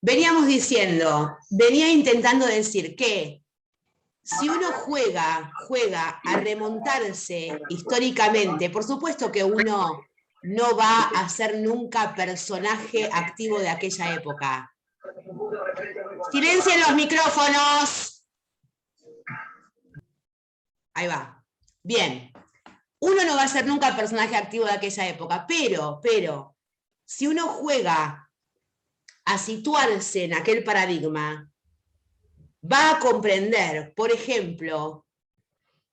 venía intentando decir que si uno juega a remontarse históricamente, por supuesto que uno no va a ser nunca personaje activo de aquella época. ¡Silencien los micrófonos! Ahí va. Bien. Uno no va a ser nunca personaje activo de aquella época, pero, si uno juega a situarse en aquel paradigma, va a comprender, por ejemplo,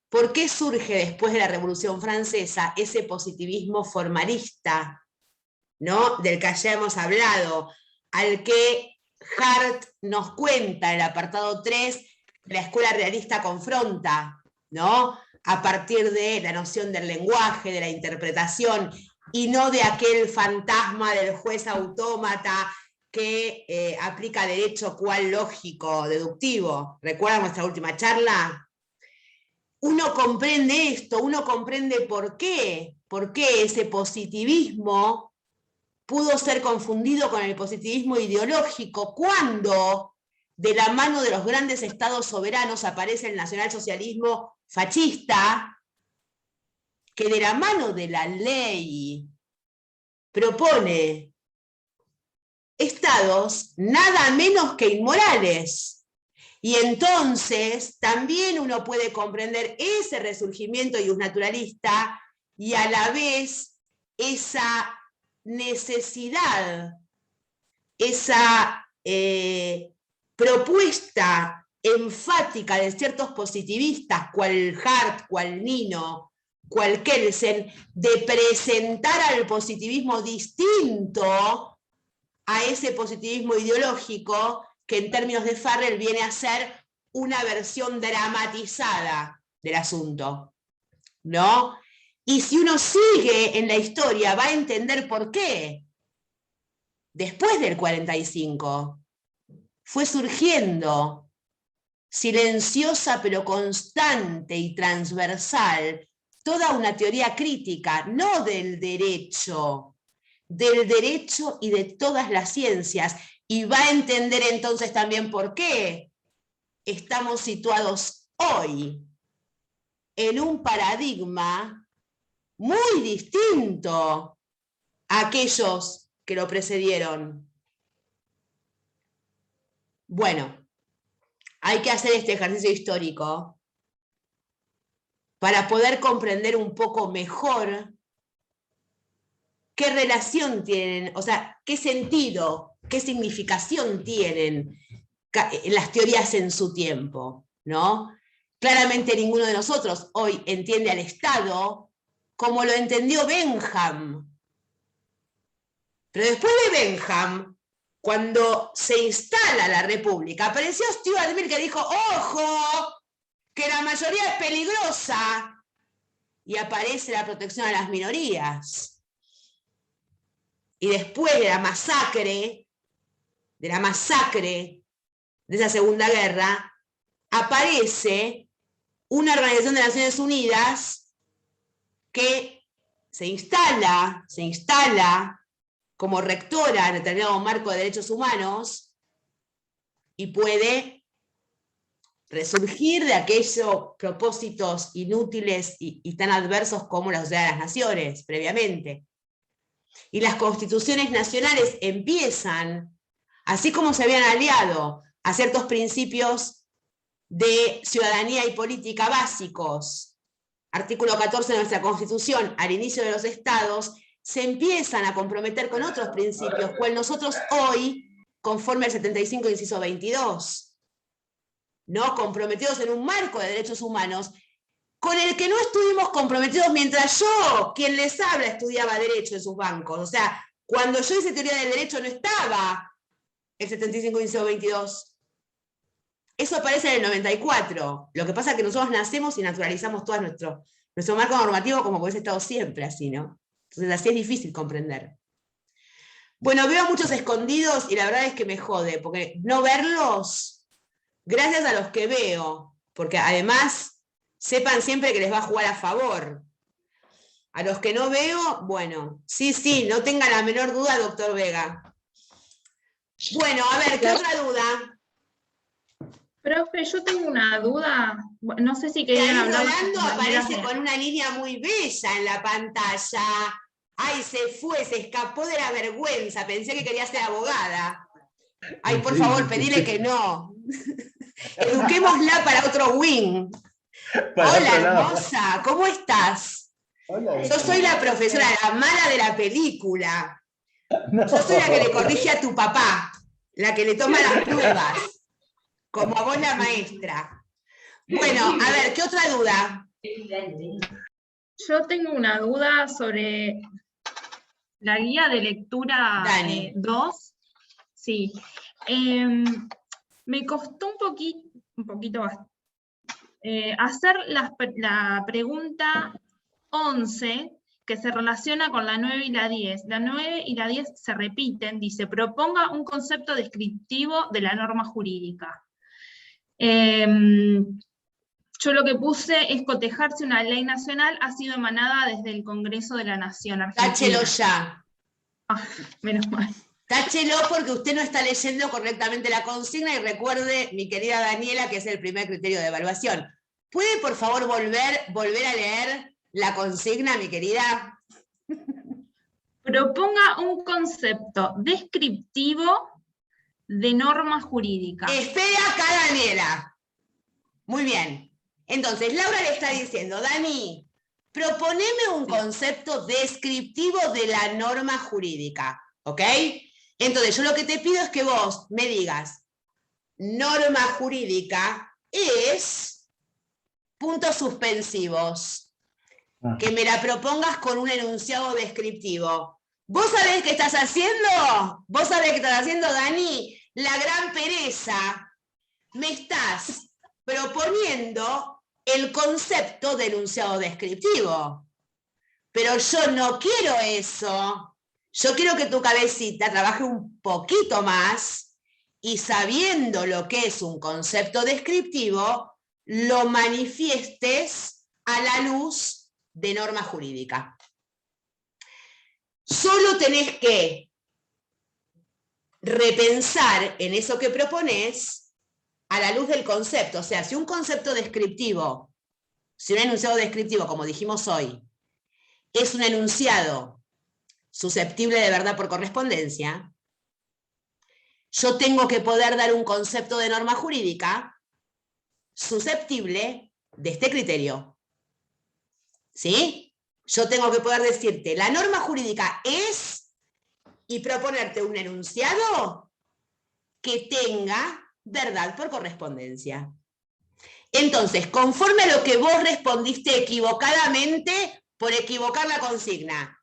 por qué surge después de la Revolución Francesa ese positivismo formalista, ¿no?, del que ya hemos hablado, al que Hart nos cuenta en el apartado 3, la escuela realista confronta, ¿no?, a partir de la noción del lenguaje, de la interpretación, y no de aquel fantasma del juez autómata que aplica derecho cual lógico, deductivo. ¿Recuerdan nuestra última charla? Uno comprende esto, uno comprende por qué ese positivismo pudo ser confundido con el positivismo ideológico cuando de la mano de los grandes estados soberanos aparece el nacionalsocialismo fascista, que de la mano de la ley propone estados nada menos que inmorales. Y entonces también uno puede comprender ese resurgimiento iusnaturalista y a la vez esa necesidad, esa propuesta enfática de ciertos positivistas, cual Hart, cual Nino, cual Kelsen, de presentar al positivismo distinto a ese positivismo ideológico que en términos de Farrell viene a ser una versión dramatizada del asunto, ¿no? Y si uno sigue en la historia va a entender por qué. Después del 45 fue surgiendo silenciosa pero constante y transversal toda una teoría crítica, no del derecho y de todas las ciencias, y va a entender entonces también por qué estamos situados hoy en un paradigma muy distinto a aquellos que lo precedieron. Bueno, hay que hacer este ejercicio histórico para poder comprender un poco mejor qué relación tienen, o sea, qué sentido, qué significación tienen las teorías en su tiempo, ¿no? Claramente ninguno de nosotros hoy entiende al Estado como lo entendió Bentham. Pero después de Bentham, cuando se instala la República, apareció Stuart Mill que dijo, ¡ojo! Que la mayoría es peligrosa. Y aparece la protección a las minorías. Y después de la masacre de esa Segunda Guerra, aparece una Organización de Naciones Unidas que se instala como rectora en determinado marco de derechos humanos y puede resurgir de aquellos propósitos inútiles y tan adversos como la Sociedad de las Naciones previamente. Y las constituciones nacionales empiezan, así como se habían aliado a ciertos principios de ciudadanía y política básicos, artículo 14 de nuestra Constitución, al inicio de los estados, se empiezan a comprometer con otros principios, cual nosotros hoy, conforme al 75, inciso 22, ¿no?, comprometidos en un marco de derechos humanos, con el que no estuvimos comprometidos mientras yo, quien les habla, estudiaba Derecho en sus bancos. O sea, cuando yo hice teoría del derecho no estaba el 75, inciso 22. Eso aparece en el 94. Lo que pasa es que nosotros nacemos y naturalizamos todo nuestro marco normativo como hubiese estado siempre así, ¿no? Entonces así es difícil comprender. Bueno, veo muchos escondidos y la verdad es que me jode, porque no verlos, gracias a los que veo, porque además sepan siempre que les va a jugar a favor. A los que no veo, bueno, sí, no tenga la menor duda, doctor Vega. Bueno, a ver, ¿qué otra duda? Profe, yo tengo una duda, no sé si Y querían ahí hablar de volando las maneras aparece de... con una línea muy bella en la pantalla. Ay, se fue, se escapó de la vergüenza. Pensé que quería ser abogada. Ay, por favor, pedile que no. Eduquémosla para otro wing. Para Hola, otro lado. hermosa, ¿cómo estás? Hola, Yo soy la profesora, la mala de la película. no. Yo soy la que le corrige a tu papá, la que le toma las pruebas, como a vos la maestra. Bueno, a ver, ¿qué otra duda? Yo tengo una duda sobre la guía de lectura Dani. 2. Sí. Me costó un poquito hacer la pregunta 11, que se relaciona con la 9 y la 10. La 9 y la 10 se repiten, dice, proponga un concepto descriptivo de la norma jurídica. Yo lo que puse es cotejar si una ley nacional ha sido emanada desde el Congreso de la Nación Argentina. Táchelo ya. Ah, menos mal. Táchelo porque usted no está leyendo correctamente la consigna y recuerde, mi querida Daniela, que es el primer criterio de evaluación. ¿Puede, por favor, volver a leer la consigna, mi querida? Proponga un concepto descriptivo de norma jurídica. Espera acá, Daniela. Muy bien. Entonces, Laura le está diciendo, Dani, proponeme un concepto descriptivo de la norma jurídica, ¿ok? Entonces, yo lo que te pido es que vos me digas, norma jurídica es puntos suspensivos, que me la propongas con un enunciado descriptivo. ¿Vos sabés qué estás haciendo? ¿Vos sabés qué estás haciendo, Dani? La gran pereza. Me estás proponiendo el concepto de enunciado descriptivo. Pero yo no quiero eso. Yo quiero que tu cabecita trabaje un poquito más y sabiendo lo que es un concepto descriptivo, lo manifiestes a la luz de norma jurídica. Solo tenés que repensar en eso que propones a la luz del concepto. O sea, si un concepto descriptivo, si un enunciado descriptivo, como dijimos hoy, es un enunciado susceptible de verdad por correspondencia, yo tengo que poder dar un concepto de norma jurídica susceptible de este criterio. ¿Sí? Yo tengo que poder decirte, la norma jurídica es, y proponerte un enunciado que tenga verdad por correspondencia. Entonces, conforme a lo que vos respondiste equivocadamente por equivocar la consigna,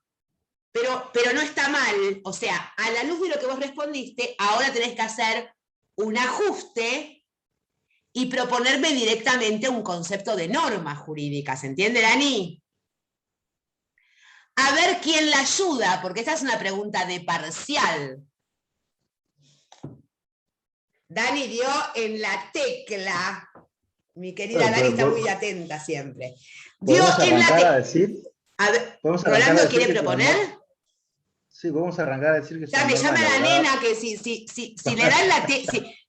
pero no está mal, o sea, a la luz de lo que vos respondiste, ahora tenés que hacer un ajuste y proponerme directamente un concepto de norma jurídica, ¿se entiende, Dani? A ver quién la ayuda, porque esta es una pregunta de parcial. Dani dio en la tecla. Mi querida Dani está muy atenta siempre. Dio en la tecla. A decir, a ver, ¿Rolando quiere proponer? Sí, vamos a arrancar a decir que ya me llama la nena que si le dan la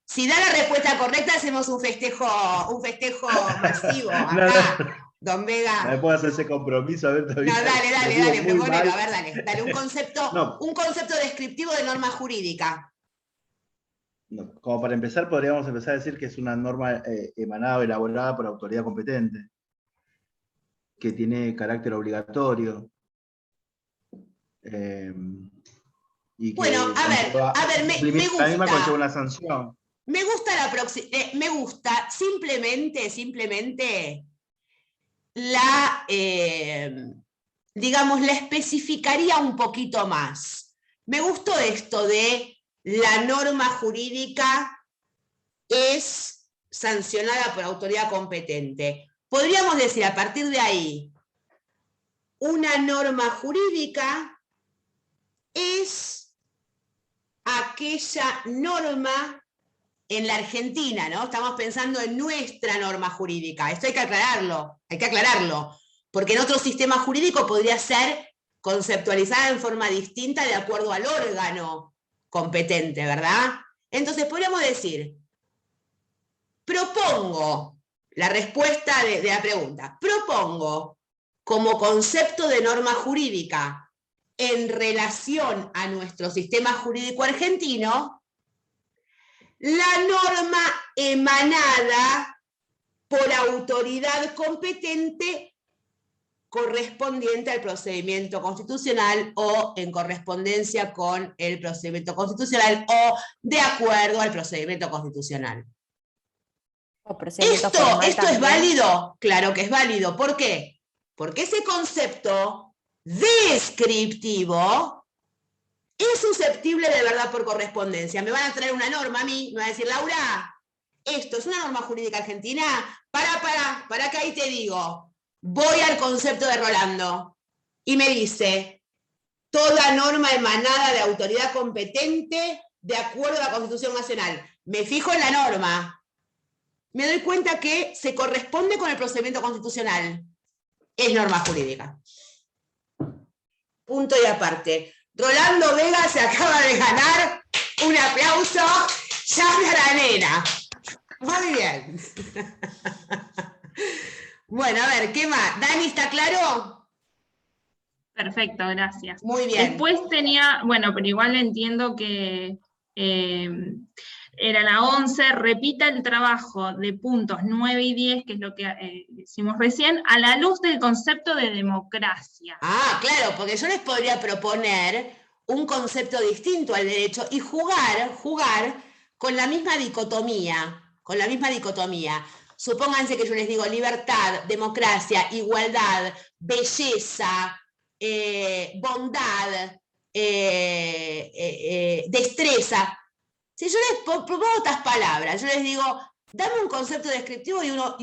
si da la respuesta correcta hacemos un festejo masivo acá, no. Don Vega. No me puedo hacer ese compromiso, a ver todavía. No, dale, proponelo, a ver, dale un concepto descriptivo de norma jurídica. No, como para empezar, podríamos empezar a decir que es una norma emanada o elaborada por autoridad competente, que tiene carácter obligatorio. Y que bueno, a ver, me gusta. La misma conlleva una sanción. Me gusta simplemente la, digamos, la especificaría un poquito más. Me gustó esto de la norma jurídica es sancionada por autoridad competente. Podríamos decir a partir de ahí, una norma jurídica es aquella norma en la Argentina, ¿no? Estamos pensando en nuestra norma jurídica. Esto hay que aclararlo, porque en otro sistema jurídico podría ser conceptualizada en forma distinta de acuerdo al órgano competente, ¿verdad? Entonces podríamos decir, propongo, la respuesta de la pregunta, propongo como concepto de norma jurídica en relación a nuestro sistema jurídico argentino, la norma emanada por autoridad competente correspondiente al procedimiento constitucional o en correspondencia con el procedimiento constitucional o de acuerdo al procedimiento constitucional. ¿Esto es válido? Claro que es válido. ¿Por qué? Porque ese concepto descriptivo es susceptible de verdad por correspondencia. Me van a traer una norma a mí, me van a decir, Laura, ¿esto es una norma jurídica argentina? Para que ahí te digo. Voy al concepto de Rolando y me dice, toda norma emanada de autoridad competente de acuerdo a la Constitución Nacional. Me fijo en la norma. Me doy cuenta que se corresponde con el procedimiento constitucional. Es norma jurídica. Punto y aparte. Rolando Vega se acaba de ganar un aplauso. Llame a la nena. Muy bien. Bueno, a ver, ¿qué más? Dani, ¿está claro? Perfecto, gracias. Muy bien. Después tenía, bueno, pero igual entiendo que era la 11, repita el trabajo de puntos 9 y 10, que es lo que hicimos recién, a la luz del concepto de democracia. Ah, claro, porque yo les podría proponer un concepto distinto al derecho y jugar con la misma dicotomía, Supónganse que yo les digo libertad, democracia, igualdad, belleza, bondad, destreza. Si yo les propongo estas palabras, yo les digo, dame un concepto descriptivo y uno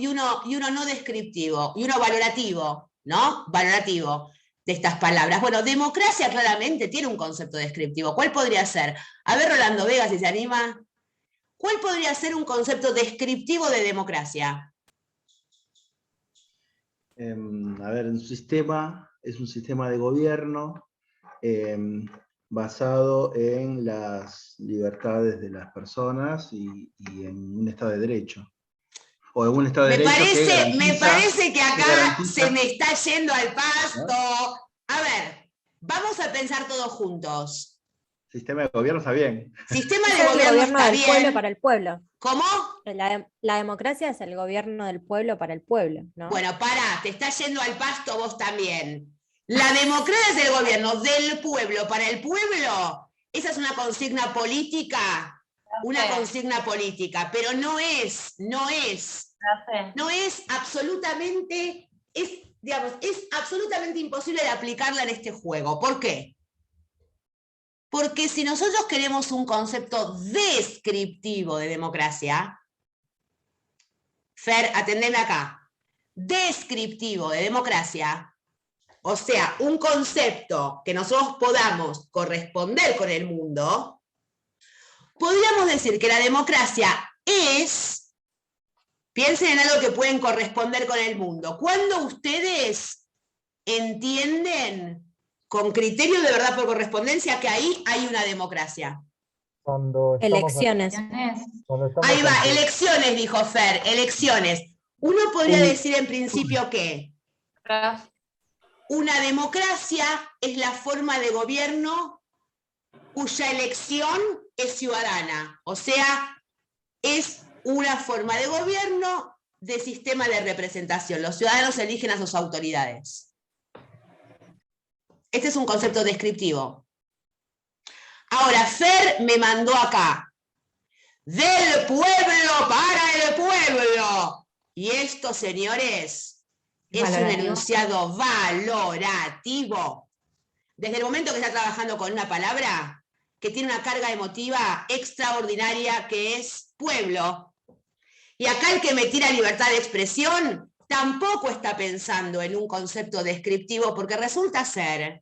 no descriptivo, y uno valorativo, ¿no? Valorativo de estas palabras. Bueno, democracia claramente tiene un concepto descriptivo. ¿Cuál podría ser? A ver, Rolando Vega, si se anima. ¿Cuál podría ser un concepto descriptivo de democracia? A ver, un sistema es un sistema de gobierno basado en las libertades de las personas y en un Estado de Derecho. O en un Estado de Derecho me parece que acá se me está yendo al pasto. ¿No? A ver, vamos a pensar todos juntos. Sistema de gobierno está bien. Sistema de gobierno está del bien. Pueblo para el pueblo. ¿Cómo? La democracia es el gobierno del pueblo para el pueblo, ¿no? Bueno, pará, te está yendo al pasto vos también. La democracia es el gobierno del pueblo para el pueblo. Esa es una consigna política. Una consigna política, pero no es absolutamente, es absolutamente imposible de aplicarla en este juego. ¿Por qué? Porque si nosotros queremos un concepto descriptivo de democracia, Fer, atendeme acá, descriptivo de democracia, o sea, un concepto que nosotros podamos corresponder con el mundo, podríamos decir que la democracia es, piensen en algo que pueden corresponder con el mundo. ¿Cuándo ustedes entienden con criterio de verdad por correspondencia que ahí hay una democracia? Elecciones. Ahí va, elecciones, dijo Fer, elecciones. Uno podría decir en principio que una democracia es la forma de gobierno cuya elección es ciudadana, o sea, es una forma de gobierno de sistema de representación. Los ciudadanos eligen a sus autoridades. Este es un concepto descriptivo. Ahora, Fer me mandó acá, del pueblo para el pueblo. Y esto, señores, es un enunciado valorativo. Desde el momento que está trabajando con una palabra que tiene una carga emotiva extraordinaria, que es pueblo. Y acá el que me tira libertad de expresión tampoco está pensando en un concepto descriptivo, porque resulta ser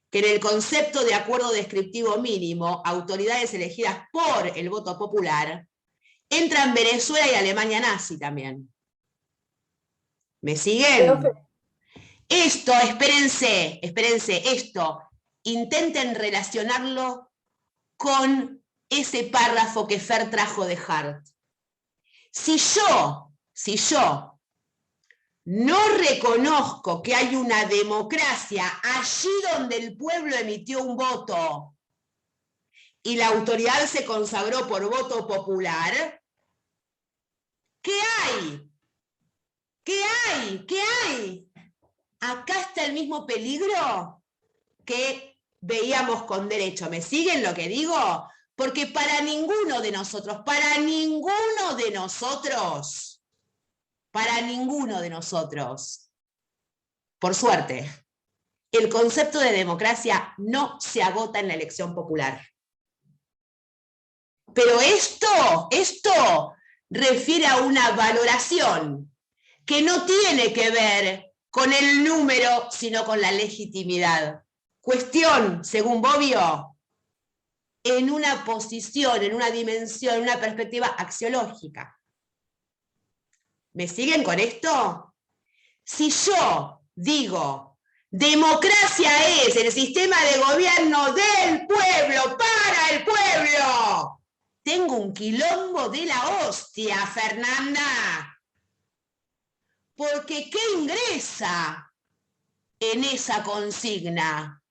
que en el concepto de acuerdo descriptivo mínimo, autoridades elegidas por el voto popular, entran Venezuela y Alemania nazi también. ¿Me siguen? Esto, espérense, esto, intenten relacionarlo con ese párrafo que Fer trajo de Hart. Si yo no reconozco que hay una democracia allí donde el pueblo emitió un voto y la autoridad se consagró por voto popular, ¿qué hay? ¿Qué hay? ¿Qué hay? Acá está el mismo peligro que veíamos con derecho. ¿Me siguen lo que digo? Porque para ninguno de nosotros, por suerte, el concepto de democracia no se agota en la elección popular. Pero esto refiere a una valoración que no tiene que ver con el número, sino con la legitimidad. Cuestión, según Bobbio, en una posición, en una dimensión, en una perspectiva axiológica. ¿Me siguen con esto? Si yo digo, democracia es el sistema de gobierno del pueblo, para el pueblo, tengo un quilombo de la hostia, Fernanda. Porque ¿qué ingresa en esa consigna?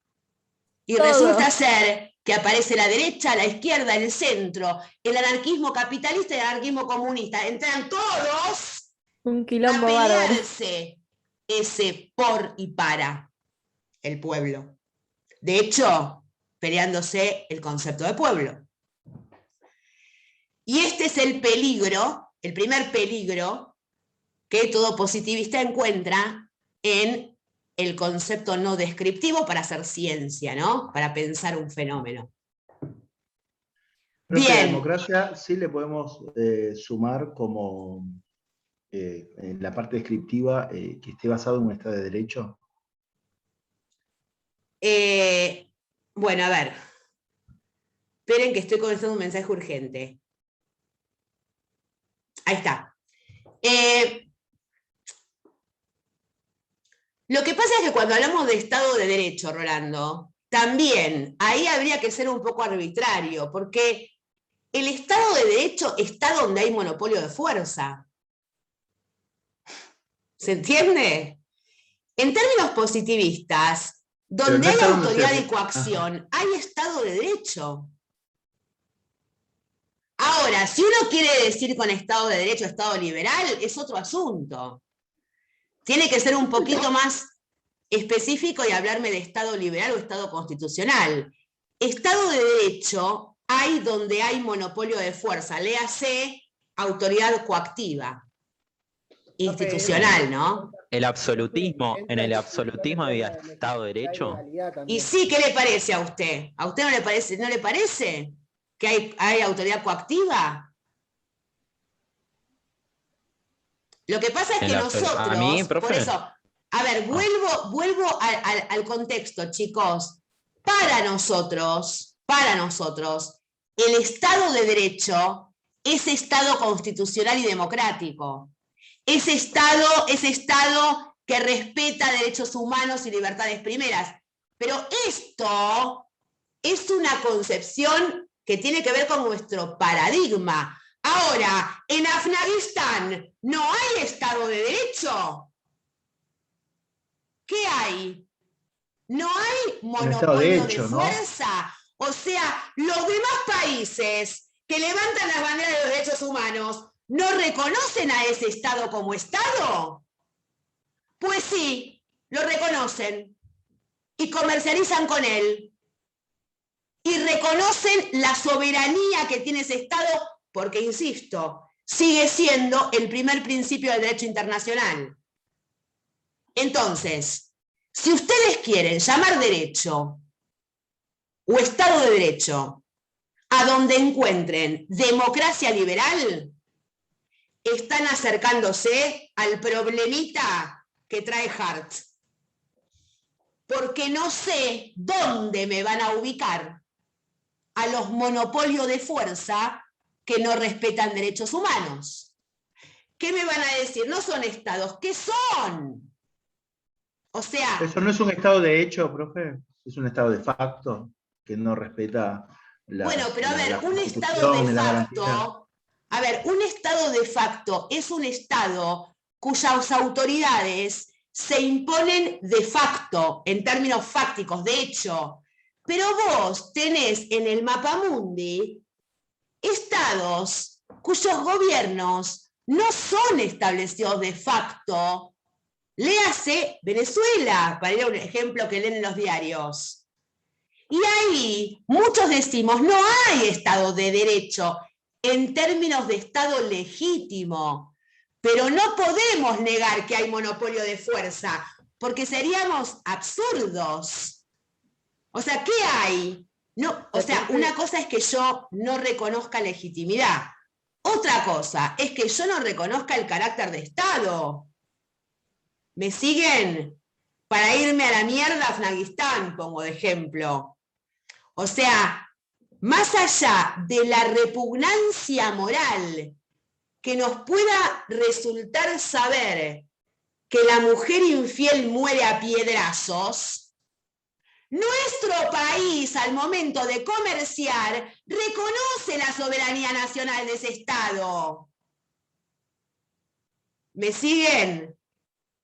Y Todo. resulta ser que aparece la derecha, la izquierda, el centro, el anarquismo capitalista y el anarquismo comunista. Entran todos Un a quilombo bárbaro. pelearse ese por y para el pueblo. De hecho, peleándose el concepto de pueblo. Y este es el peligro, el primer peligro que todo positivista encuentra en el concepto no descriptivo para hacer ciencia, ¿no? Para pensar un fenómeno. Profe, Bien. la democracia sí le podemos sumar como en la parte descriptiva que esté basado en un Estado de Derecho. Bueno, a ver. Esperen que estoy contestando un mensaje urgente. Ahí está. Lo que pasa es que cuando hablamos de Estado de Derecho, Rolando, también ahí habría que ser un poco arbitrario, porque el Estado de Derecho está donde hay monopolio de fuerza. ¿Se entiende? En términos positivistas, donde no hay está donde autoridad se- y coacción, hay Estado de Derecho. Ahora, si uno quiere decir con Estado de Derecho, Estado liberal, es otro asunto. Tiene que ser un poquito más específico y hablarme de Estado liberal o Estado constitucional. Estado de Derecho hay donde hay monopolio de fuerza, léase autoridad coactiva, institucional, ¿no? En el absolutismo había Estado de Derecho. Y sí, ¿qué le parece a usted? ¿A usted no le parece que hay autoridad coactiva? Lo que pasa es que nosotros, a mí, profe. por eso, a ver, vuelvo al contexto, chicos. Para nosotros, el Estado de Derecho es Estado constitucional y democrático. Es Estado que respeta derechos humanos y libertades primeras. Pero esto es una concepción que tiene que ver con nuestro paradigma. Ahora, en Afganistán no hay Estado de Derecho. ¿Qué hay? No hay monopolio de fuerza. O sea, los demás países que levantan las banderas de los derechos humanos no reconocen a ese Estado como Estado. Pues sí, lo reconocen y comercializan con él. Y reconocen la soberanía que tiene ese Estado porque, insisto, sigue siendo el primer principio del derecho internacional. Entonces, si ustedes quieren llamar derecho o Estado de Derecho a donde encuentren democracia liberal, están acercándose al problemita que trae Hart. Porque no sé dónde me van a ubicar a los monopolios de fuerza que no respetan derechos humanos. ¿Qué me van a decir? No son estados, ¿qué son? O sea... ¿Eso no es un Estado de hecho, profe? ¿Es un Estado de facto que no respeta Bueno, pero a ver, la un estado Constitución de y la garantía. facto, a ver, un estado de facto es un estado cuyas autoridades se imponen de facto, en términos fácticos, de hecho. Pero vos tenés en el mapamundi estados cuyos gobiernos no son establecidos de facto. Léase Venezuela, para ir a un ejemplo que leen en los diarios. Y ahí muchos decimos, no hay Estado de Derecho en términos de Estado legítimo, pero no podemos negar que hay monopolio de fuerza, porque seríamos absurdos. O sea, ¿qué hay? No, o sea, una cosa es que yo no reconozca legitimidad. Otra cosa es que yo no reconozca el carácter de Estado. ¿Me siguen? Para irme a la mierda, Afganistán, pongo de ejemplo. O sea, más allá de la repugnancia moral que nos pueda resultar saber que la mujer infiel muere a piedrazos, nuestro país al momento de comerciar reconoce la soberanía nacional de ese Estado. ¿Me siguen?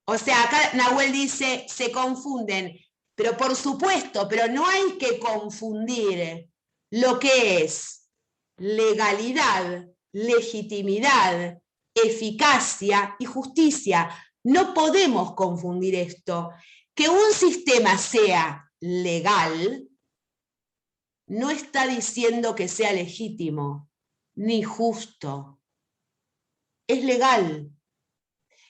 O sea, acá Nahuel dice, se confunden. Pero por supuesto, pero no hay que confundir lo que es legalidad, legitimidad, eficacia y justicia. No podemos confundir esto. Que un sistema sea legal no está diciendo que sea legítimo ni justo. Es legal.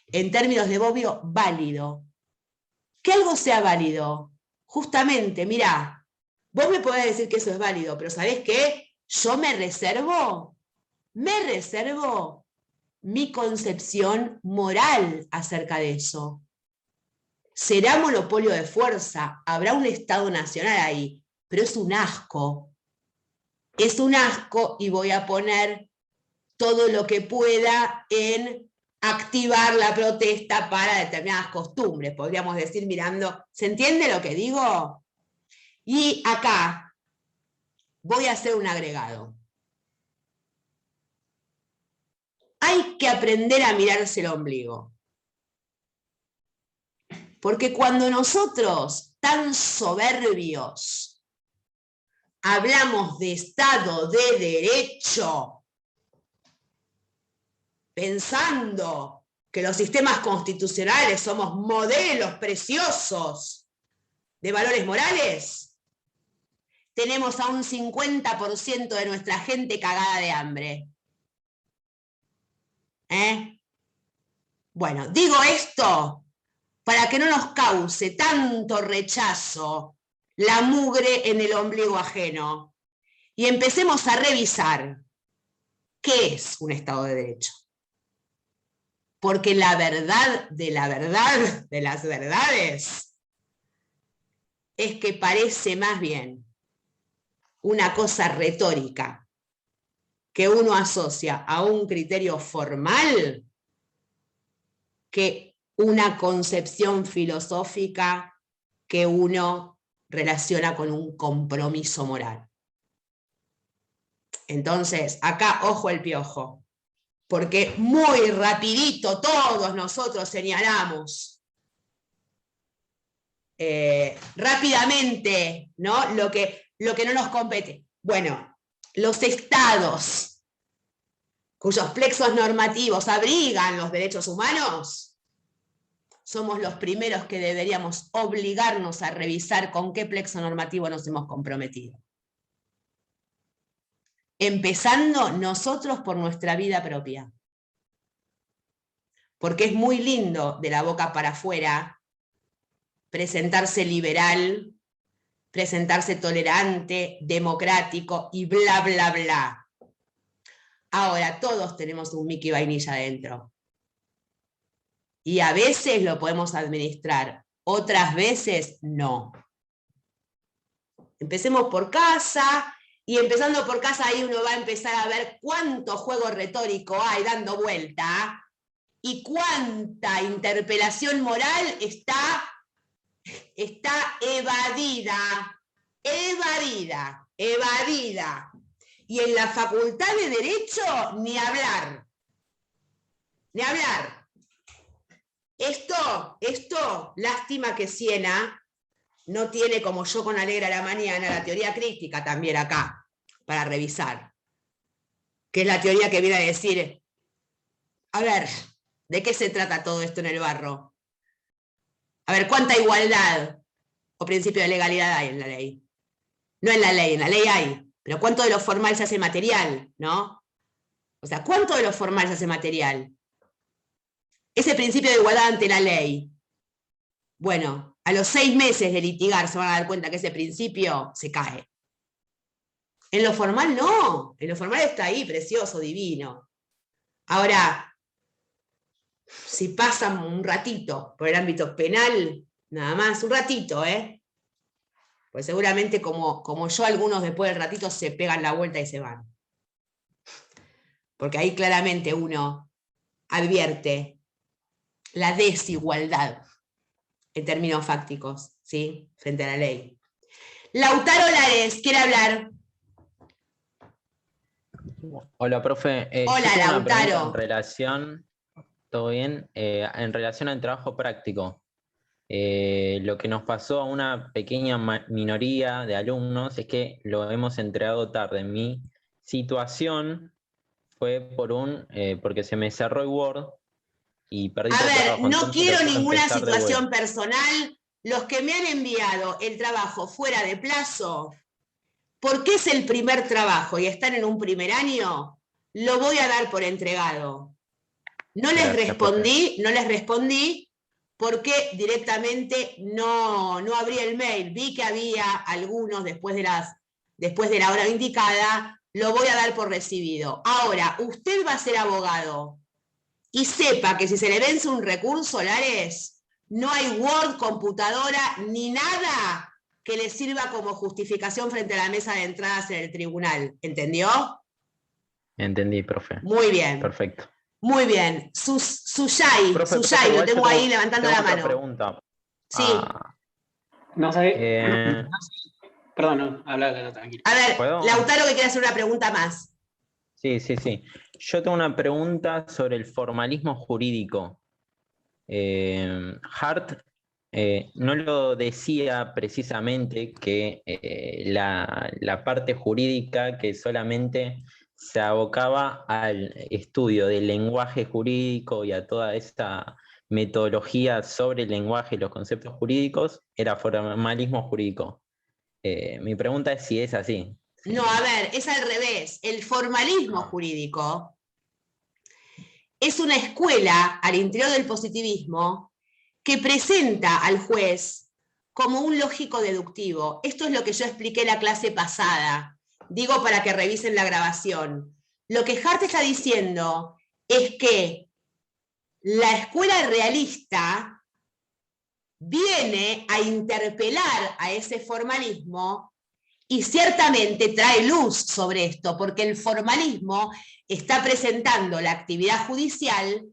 En términos de Bobbio, válido. Que algo sea válido. Justamente, mirá, vos me podés decir que eso es válido, pero ¿sabés qué? Yo me reservo mi concepción moral acerca de eso. Será monopolio de fuerza, habrá un Estado nacional ahí, pero es un asco. Es un asco y voy a poner todo lo que pueda en activar la protesta para determinadas costumbres, podríamos decir mirando, ¿se entiende lo que digo? Y acá voy a hacer un agregado. Hay que aprender a mirarse el ombligo. Porque cuando nosotros, tan soberbios, hablamos de Estado de Derecho, pensando que los sistemas constitucionales somos modelos preciosos de valores morales, tenemos a un 50% de nuestra gente cagada de hambre. Bueno, digo esto para que no nos cause tanto rechazo la mugre en el ombligo ajeno y empecemos a revisar qué es un Estado de Derecho. Porque la verdad de las verdades es que parece más bien una cosa retórica que uno asocia a un criterio formal que una concepción filosófica que uno relaciona con un compromiso moral. Entonces, acá ojo el piojo, porque muy rapidito todos nosotros señalamos rápidamente, ¿no? Lo que no nos compete. Bueno, los estados cuyos plexos normativos abrigan los derechos humanos, somos los primeros que deberíamos obligarnos a revisar con qué plexo normativo nos hemos comprometido. Empezando nosotros por nuestra vida propia. Porque es muy lindo de la boca para afuera presentarse liberal, presentarse tolerante, democrático y bla, bla, bla. Ahora, todos tenemos un Mickey vainilla adentro. Y a veces lo podemos administrar, otras veces no. Empecemos por casa, y empezando por casa ahí uno va a empezar a ver cuánto juego retórico hay dando vuelta y cuánta interpelación moral está evadida. evadida. Y en la Facultad de Derecho, ni hablar. Ni hablar. Esto, lástima que Siena no tiene, como yo con Alegra a la mañana, la teoría crítica también acá, para revisar. Que es la teoría que viene a decir, a ver, ¿de qué se trata todo esto en el barro? A ver, ¿cuánta igualdad o principio de legalidad hay en la ley? No en la ley hay, pero ¿cuánto de lo formal se hace material, no? O sea, ¿cuánto de lo formal se hace material? Ese principio de igualdad ante la ley. Bueno, a los 6 meses de litigar se van a dar cuenta que ese principio se cae. En lo formal no, en lo formal está ahí, precioso, divino. Ahora, si pasan un ratito por el ámbito penal, nada más, un ratito, pues seguramente como yo, algunos después del ratito se pegan la vuelta y se van. Porque ahí claramente uno advierte la desigualdad en términos fácticos, ¿sí? Frente a la ley. Lautaro Lares, ¿quiere hablar? Hola, profe. Hola, Yo tengo una pregunta Lautaro. en relación, ¿todo bien? En relación al trabajo práctico. Lo que nos pasó a una pequeña minoría de alumnos es que lo hemos entregado tarde. Mi situación fue porque se me cerró el Word y perdí A todo el ver, trabajo. no Entonces lo quiero tengo que ninguna empezar de situación vuelta. personal. Los que me han enviado el trabajo fuera de plazo, porque es el primer trabajo y están en un primer año, lo voy a dar por entregado. No les respondí porque directamente no abrí el mail. Vi que había algunos después de la hora indicada, lo voy a dar por recibido. Ahora, usted va a ser abogado y sepa que si se le vence un recurso, Lares, no hay Word, computadora, ni nada que le sirva como justificación frente a la mesa de entradas en el tribunal. ¿Entendió? Entendí, profe. Muy bien. Perfecto. Muy bien. Suyay, Profe, lo igual tengo yo ahí levantando la otra mano. pregunta. Sí. No sé. Eh, Perdón, no, habla tranquilo. A ver, ¿Puedo? Lautaro que quiere hacer una pregunta más. Sí. Yo tengo una pregunta sobre el formalismo jurídico. Hart no lo decía precisamente que la parte jurídica que solamente se abocaba al estudio del lenguaje jurídico y a toda esta metodología sobre el lenguaje y los conceptos jurídicos, era formalismo jurídico. Mi pregunta es si es así. Sí. No, a ver, es al revés. El formalismo jurídico es una escuela al interior del positivismo que presenta al juez como un lógico deductivo. Esto es lo que yo expliqué en la clase pasada. Digo para que revisen la grabación. Lo que Hart está diciendo es que la escuela realista viene a interpelar a ese formalismo y ciertamente trae luz sobre esto, porque el formalismo está presentando la actividad judicial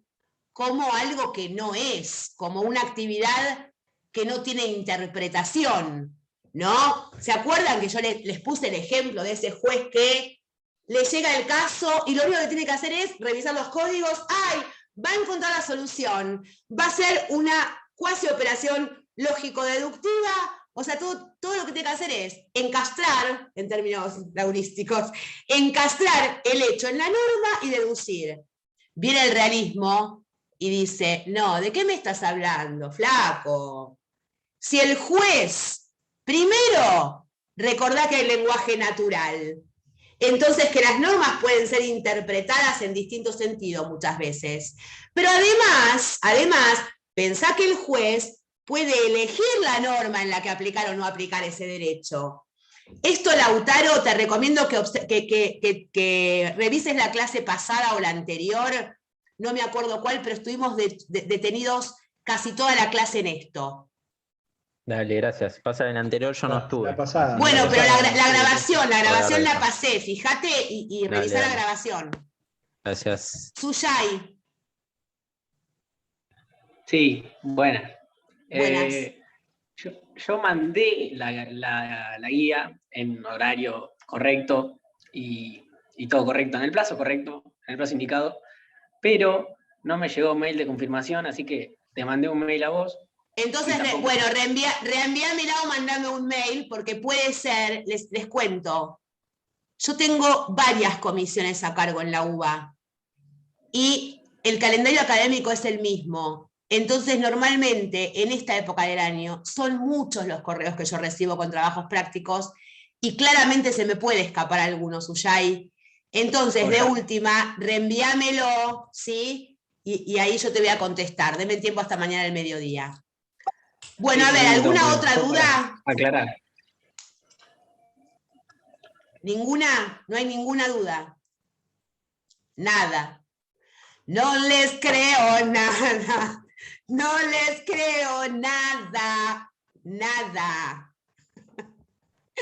como algo que no es, como una actividad que no tiene interpretación, ¿no? ¿Se acuerdan que yo les puse el ejemplo de ese juez que le llega el caso y lo único que tiene que hacer es revisar los códigos? ¡Ay! Va a encontrar la solución, va a ser una cuasi operación lógico-deductiva. O sea, todo lo que tiene que hacer es encastrar, en términos laurísticos, encastrar el hecho en la norma y deducir. Viene el realismo y dice, no, ¿de qué me estás hablando, flaco? Si el juez, primero, recordá que hay lenguaje natural, entonces que las normas pueden ser interpretadas en distintos sentidos muchas veces. Pero además, pensá que el juez puede elegir la norma en la que aplicar o no aplicar ese derecho. Esto, Lautaro, te recomiendo que revises la clase pasada o la anterior, no me acuerdo cuál, pero estuvimos detenidos casi toda la clase en esto. Dale, gracias. Pasa en la anterior, yo no estuve. La pasada. Bueno, la pero pasada, la grabación la revisar. pasé, fíjate y revisá la grabación. Gracias. Suyay. Sí, buenas. Buenas. yo mandé la guía en horario correcto y todo correcto, en el plazo correcto, en el plazo indicado, pero no me llegó mail de confirmación, así que te mandé un mail a vos. Entonces, bueno, reenvíamela o mandame un mail, porque puede ser, les cuento, yo tengo varias comisiones a cargo en la UBA, y el calendario académico es el mismo. Entonces, normalmente, en esta época del año, son muchos los correos que yo recibo con trabajos prácticos, y claramente se me puede escapar alguno, Suyay. Entonces, de última, reenvíamelo, ¿sí? Y ahí yo te voy a contestar. Deme tiempo hasta mañana al mediodía. Bueno, Sí, a ver, ¿alguna otra duda? Aclarar. ¿Ninguna? ¿No hay ninguna duda? Nada. No les creo nada. No les creo nada. Nada.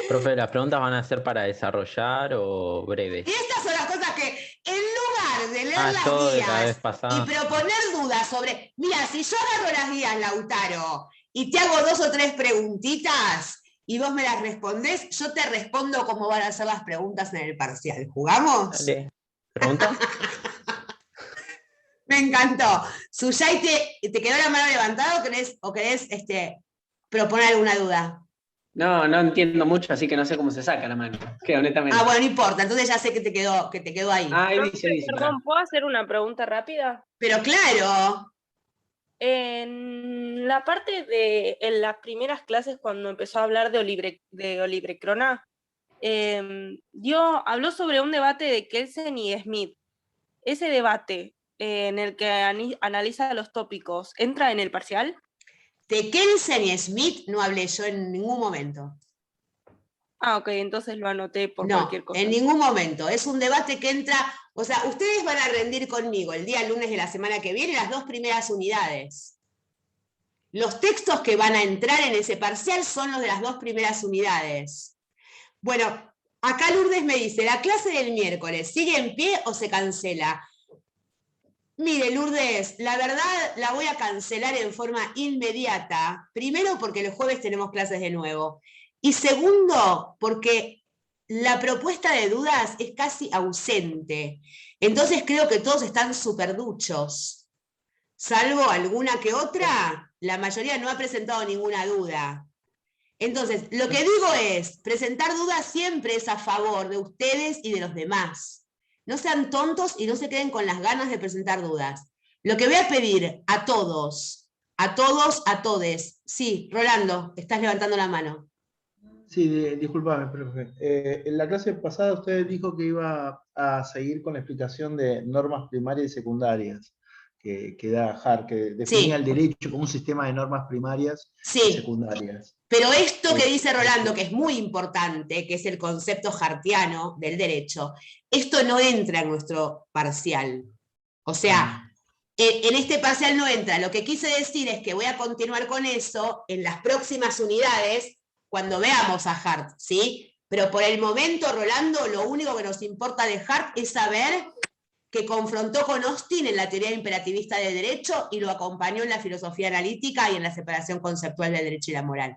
Profe, ¿las preguntas van a ser para desarrollar o breves? Y estas son las cosas que, en lugar de leer las todo de la vez guías pasada. y proponer dudas sobre, mira, si yo agarro las guías, Lautaro, y te hago 2 o 3 preguntitas y vos me las respondés, yo te respondo cómo van a ser las preguntas en el parcial. ¿Jugamos? Dale. ¿Pregunta? Me encantó. Suyay, ¿te quedó la mano levantada o querés proponer alguna duda? No entiendo mucho, así que no sé cómo se saca la mano. Que honestamente. Ah, bueno, no importa, entonces ya sé que te quedó ahí. Ah, ahí Profe, dice. perdón, ¿puedo hacer una pregunta rápida? Pero claro. En la parte en las primeras clases, cuando empezó a hablar de Olibre Crona, habló sobre un debate de Kelsen y Smith. Ese debate en el que analiza los tópicos, ¿entra en el parcial? De Kelsen y Smith no hablé yo en ningún momento. Ah, ok, entonces lo anoté por cualquier cosa. En ningún momento. Es un debate que entra, o sea, ustedes van a rendir conmigo el día lunes de la semana que viene las 2 primeras unidades. Los textos que van a entrar en ese parcial son los de las 2 primeras unidades. Bueno, acá Lourdes me dice, ¿la clase del miércoles sigue en pie o se cancela? Mire, Lourdes, la verdad la voy a cancelar en forma inmediata. Primero, porque el jueves tenemos clases de nuevo. Y segundo, porque la propuesta de dudas es casi ausente. Entonces creo que todos están súper duchos. Salvo alguna que otra, la mayoría no ha presentado ninguna duda. Entonces, lo que digo es, presentar dudas siempre es a favor de ustedes y de los demás. No sean tontos y no se queden con las ganas de presentar dudas. Lo que voy a pedir a todos, a todes. Sí, Rolando, estás levantando la mano. Sí, disculpame, profe. En la clase pasada usted dijo que iba a seguir con la explicación de normas primarias y secundarias que da Hart, que definía el derecho como un sistema de normas primarias y secundarias. Pero esto que dice Rolando, que es muy importante, que es el concepto hartiano del derecho, esto no entra en nuestro parcial. O sea, en este parcial no entra. Lo que quise decir es que voy a continuar con eso en las próximas unidades, cuando veamos a Hart, ¿sí? Pero por el momento, Rolando, lo único que nos importa de Hart es saber que confrontó con Austin en la teoría imperativista del derecho y lo acompañó en la filosofía analítica y en la separación conceptual del derecho y la moral.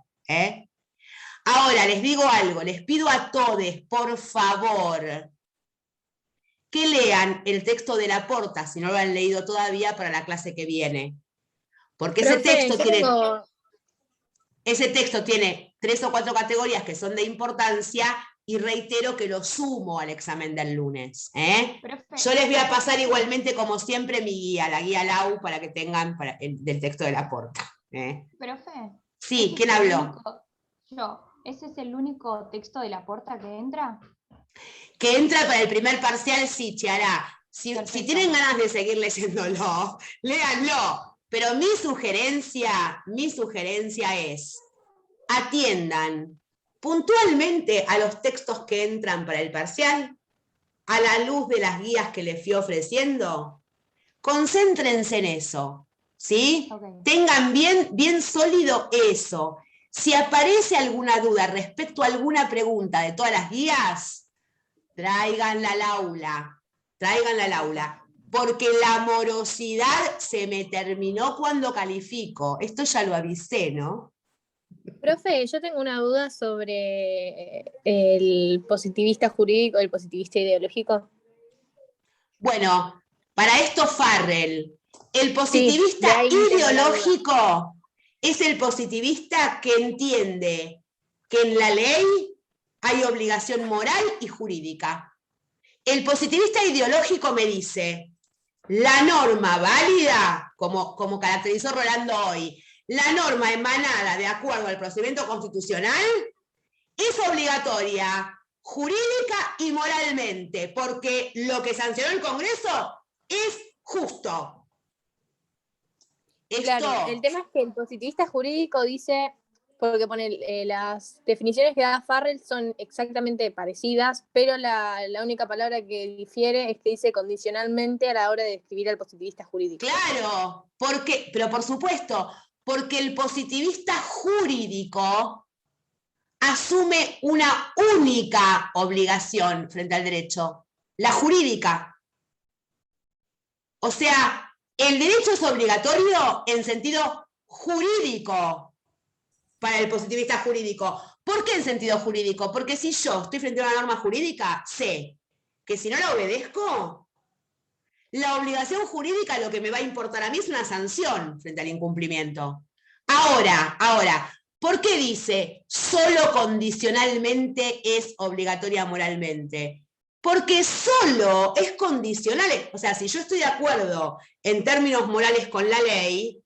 Ahora, les digo algo, les pido a todos, por favor, que lean el texto de Laporta, si no lo han leído todavía, para la clase que viene. Porque ese texto tiene 3 o 4 categorías que son de importancia, y reitero que lo sumo al examen del lunes. Yo les voy a pasar igualmente, como siempre, mi guía, la guía Lau, para que tengan del texto de Laporta. Profe. Sí, ¿quién habló? Yo. ¿Ese es el único texto de Laporta que entra? Que entra para el primer parcial, sí, Chiara. Si tienen ganas de seguir leyéndolo, léanlo. Pero mi sugerencia es, atiendan puntualmente a los textos que entran para el parcial, a la luz de las guías que les fui ofreciendo. Concéntrense en eso, ¿sí? Okay. Tengan bien sólido eso. Si aparece alguna duda respecto a alguna pregunta de todas las guías, tráiganla al aula, porque la morosidad se me terminó cuando califico. Esto ya lo avisé, ¿no? Profe, yo tengo una duda sobre el positivista jurídico y el positivista ideológico. Bueno, para esto Farrell, el positivista de ahí tengo la ideológico es el positivista que entiende que en la ley hay obligación moral y jurídica. El positivista ideológico me dice, la norma válida, como caracterizó Rolando hoy, la norma emanada de acuerdo al procedimiento constitucional es obligatoria, jurídica y moralmente, porque lo que sancionó el Congreso es justo. Claro, el tema es que el positivista jurídico dice, porque pone las definiciones que da Farrell son exactamente parecidas, pero la única palabra que difiere es que dice condicionalmente a la hora de describir al positivista jurídico. Claro, pero por supuesto, porque el positivista jurídico asume una única obligación frente al derecho, la jurídica. O sea, el derecho es obligatorio en sentido jurídico para el positivista jurídico. ¿Por qué en sentido jurídico? Porque si yo estoy frente a una norma jurídica, sé que si no la obedezco, la obligación jurídica lo que me va a importar a mí es una sanción frente al incumplimiento. Ahora, ¿por qué dice solo condicionalmente es obligatoria moralmente? Porque solo es condicional, o sea, si yo estoy de acuerdo en términos morales con la ley,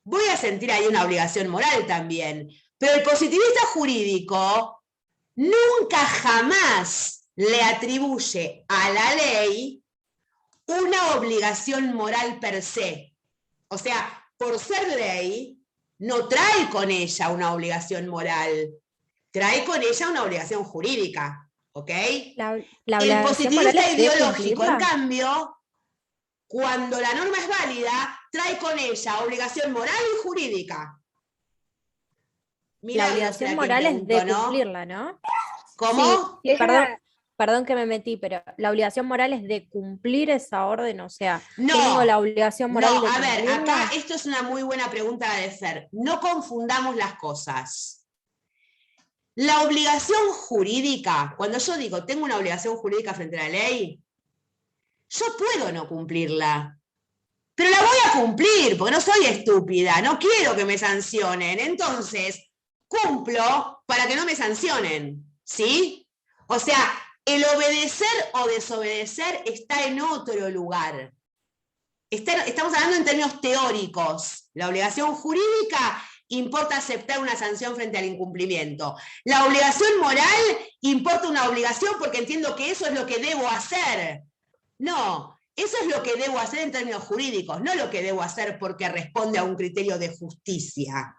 voy a sentir ahí una obligación moral también. Pero el positivista jurídico nunca jamás le atribuye a la ley una obligación moral per se. O sea, por ser ley, no trae con ella una obligación moral, trae con ella una obligación jurídica. ¿Ok? El positivista ideológico, en cambio, cuando la norma es válida, trae con ella obligación moral y jurídica. La obligación moral es de cumplirla, ¿no? ¿Cómo? Sí, perdón que me metí, pero la obligación moral es de cumplir esa orden, o sea, tengo la obligación moral de cumplirla. A ver, acá esto es una muy buena pregunta de Fer. No confundamos las cosas. La obligación jurídica, cuando yo digo tengo una obligación jurídica frente a la ley, yo puedo no cumplirla, pero la voy a cumplir, porque no soy estúpida, no quiero que me sancionen, entonces cumplo para que no me sancionen, ¿sí? O sea, el obedecer o desobedecer está en otro lugar. Estamos hablando en términos teóricos. La obligación jurídica importa aceptar una sanción frente al incumplimiento. La obligación moral importa una obligación porque entiendo que eso es lo que debo hacer. No, eso es lo que debo hacer en términos jurídicos, no lo que debo hacer porque responde a un criterio de justicia.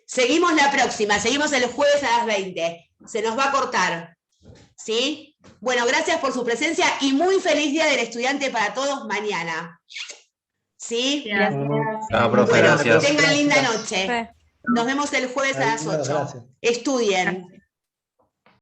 Seguimos la próxima, seguimos el jueves a las 20. Se nos va a cortar. ¿Sí? Bueno, gracias por su presencia y muy feliz Día del Estudiante para todos mañana. ¿Sí? Gracias. Chao, profe, Bueno, gracias. que tengan linda noche. Nos vemos el jueves a las 8. Estudien.